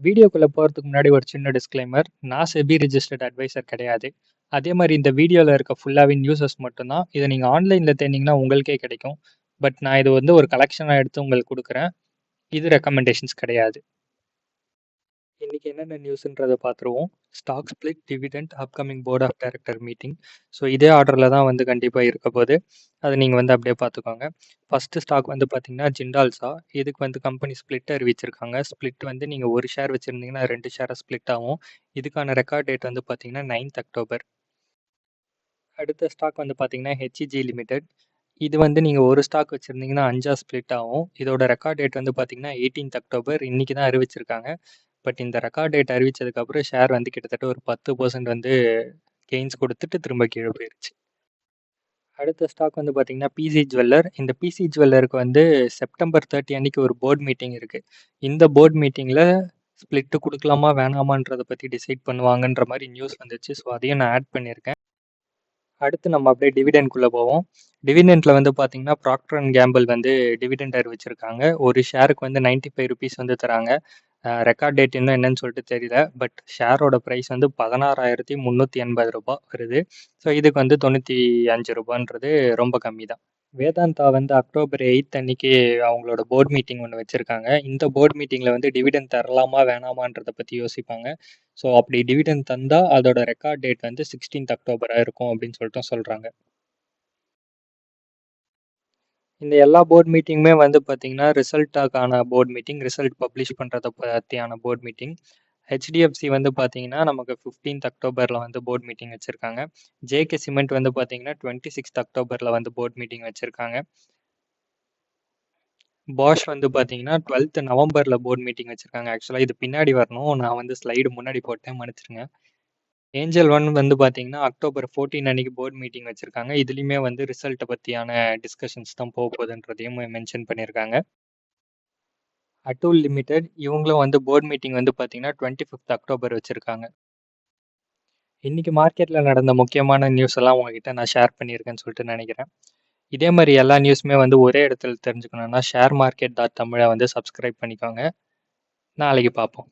வீடியோக்குள்ள போறதுக்கு முன்னாடி ஒரு சின்ன டிஸ்க்ளைமர். நான் செபி ரிஜிஸ்டர்ட் அட்வைசர் கிடையாது. அதே மாதிரி இந்த வீடியோல இருக்க ஃபுல்லாவே நியூஸஸ் மட்டும்தான். இதை நீங்க ஆன்லைன்ல தேடினீங்கன்னா உங்களுக்கே கிடைக்கும். பட் நான் இது வந்து ஒரு கலெக்ஷனா எடுத்து உங்களுக்கு கொடுக்குறேன். இது ரெக்கமெண்டேஷன்ஸ் கிடையாது. இன்னைக்கு என்னென்ன நியூஸ்ன்றதை பார்த்துருவோம். Stock split, dividend, upcoming board of director meeting. So இதே ஆர்டரில் தான் வந்து கண்டிப்பாக இருக்க போது. அதை நீங்கள் வந்து அப்படியே பார்த்துக்கோங்க. ஃபர்ஸ்ட் ஸ்டாக் வந்து பார்த்தீங்கன்னா ஜிண்டால்ஸா. இதுக்கு வந்து கம்பெனி ஸ்பிளிட் அறிவிச்சிருக்காங்க. ஸ்பிளிட் வந்து நீங்கள் ஒரு ஷேர் வச்சுருந்தீங்கன்னா 2 ஷேராக ஸ்பிளிட் ஆகும். இதுக்கான ரெக்கார்ட் டேட் வந்து பார்த்தீங்கன்னா 9th அக்டோபர். அடுத்த ஸ்டாக் வந்து பார்த்தீங்கன்னா ஹெச்இஜி லிமிடெட். இது வந்து நீங்கள் ஒரு ஸ்டாக் வச்சுருந்தீங்கன்னா 5 ஸ்பிளிட் ஆகும். இதோட ரெக்கார்ட் டேட் வந்து பார்த்தீங்கன்னா 18th அக்டோபர். இன்னைக்கு தான் அறிவிச்சிருக்காங்க. பட் இந்த ரெக்கார்ட் டேட் அறிவிச்சதுக்கப்புறம் ஷேர் வந்து கிட்டத்தட்ட ஒரு 10% வந்து கெயின்ஸ் கொடுத்துட்டு திரும்ப கீழே போயிருச்சு. அடுத்த ஸ்டாக் வந்து பார்த்தீங்கன்னா பிசி ஜுவல்லர். இந்த பிசி ஜுவல்லருக்கு வந்து செப்டம்பர் 30 அன்னைக்கு ஒரு போர்ட் மீட்டிங் இருக்குது. இந்த போர்ட் மீட்டிங்கில் ஸ்பிளிட்டு கொடுக்கலாமா வேணாமான்றதை பற்றி டிசைட் பண்ணுவாங்கன்ற மாதிரி நியூஸ் வந்துச்சு. ஸோ அதையும் நான் ஆட் பண்ணியிருக்கேன். அடுத்து நம்ம அப்படியே டிவிடெண்ட்குள்ளே போவோம். டிவிடெண்ட்டில் வந்து பார்த்தீங்கன்னா ப்ராக்டர் அண்ட் கேம்பிள் வந்து டிவிடெண்ட் அறிவிச்சிருக்காங்க. ஒரு ஷேருக்கு வந்து 95 ருபீஸ் வந்து தராங்க. ரெக்கார்ட் டேட் இன்னும் என்னன்னு சொல்லிட்டு தெரியல. பட் ஷேரோட ப்ரைஸ் வந்து 16,380 ரூபாய் வருது. ஸோ இதுக்கு வந்து 95 ரூபான்றது ரொம்ப கம்மி தான். வேதாந்தா வந்து அக்டோபர் 8 அன்னைக்கு அவங்களோட போர்ட் மீட்டிங் ஒன்று வச்சுருக்காங்க. இந்த போர்ட் மீட்டிங்கில் வந்து டிவிடெண்ட் தரலாமா வேணாமான்றதை பற்றி யோசிப்பாங்க. ஸோ அப்படி டிவிடெண்ட் தந்தால் அதோட ரெக்கார்ட் டேட் வந்து 16th அக்டோபராக இருக்கும் அப்படின்னு சொல்லிட்டு சொல்கிறாங்க. இந்த எல்லா போர்ட் மீட்டிங்குமே வந்து பார்த்தீங்கன்னா ரிசல்ட்டாக்கான போர்ட் மீட்டிங், ரிசல்ட் பப்ளிஷ் பண்ணுறதை பற்றியான போர்ட் மீட்டிங். ஹெச்டிஎஃப்சி வந்து பார்த்தீங்கன்னா நமக்கு 15th அக்டோபரில் வந்து போர்ட் மீட்டிங் வச்சுருக்காங்க. ஜேகே சிமெண்ட் வந்து பார்த்தீங்கன்னா 26th அக்டோபரில் வந்து போர்ட் மீட்டிங் வச்சுருக்காங்க. பாஷ் வந்து பார்த்தீங்கன்னா 12th நவம்பரில் போர்ட் மீட்டிங் வச்சுருக்காங்க. ஆக்சுவலாக இது பின்னாடி வரணும், நான் வந்து ஸ்லைடு முன்னாடி போட்டேன், மன்னிச்சிருங்க. ஏஞ்சல் ஒன் வந்து பார்த்தீங்கன்னா அக்டோபர் 14 அன்னைக்கு போர்ட் மீட்டிங் வச்சுருக்காங்க. இதுலேயுமே வந்து ரிசல்ட்டை பற்றியான டிஸ்கஷன்ஸ் தான் போகுதுன்றதையும் மென்ஷன் பண்ணியிருக்காங்க. அட்டூல் லிமிடெட் இவங்களும் வந்து போர்ட் மீட்டிங் வந்து பார்த்தீங்கன்னா 25th அக்டோபர் வச்சுருக்காங்க. இன்றைக்கி மார்க்கெட்டில் நடந்த முக்கியமான நியூஸ் எல்லாம் உங்ககிட்ட நான் ஷேர் பண்ணியிருக்கேன்னு சொல்லிட்டு நினைக்கிறேன். இதே மாதிரி எல்லா நியூஸுமே வந்து ஒரே இடத்துல தெரிஞ்சுக்கணுன்னா ஷேர் மார்க்கெட்.தமிழை வந்து சப்ஸ்கிரைப் பண்ணிக்கோங்க. நாளைக்கு பார்ப்போம்.